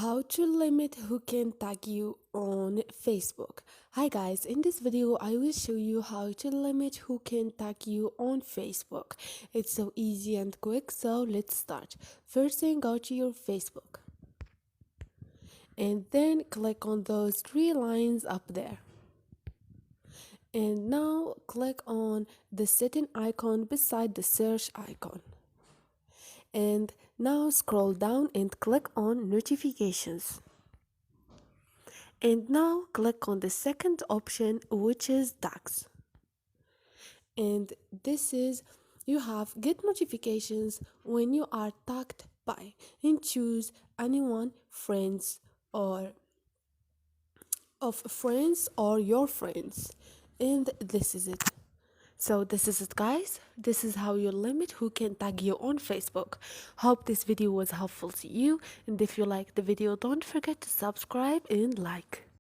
How to limit who can tag you on Facebook. Hi guys, in this video I will show you how to limit who can tag you on Facebook. It's so easy and quick, so let's start. First thing, go to your Facebook and then click on those three lines up there. And now click on the setting icon beside the search icon. And now scroll down and click on notifications. And now click on the second option, which is tags. And this is, you have get notifications when you are tagged by, and choose anyone, friends or of friends or your friends. And this is it. So this is it, guys. This is how you limit who can tag you on Facebook. Hope this video was helpful to you, and if you like the video, don't forget to subscribe and like.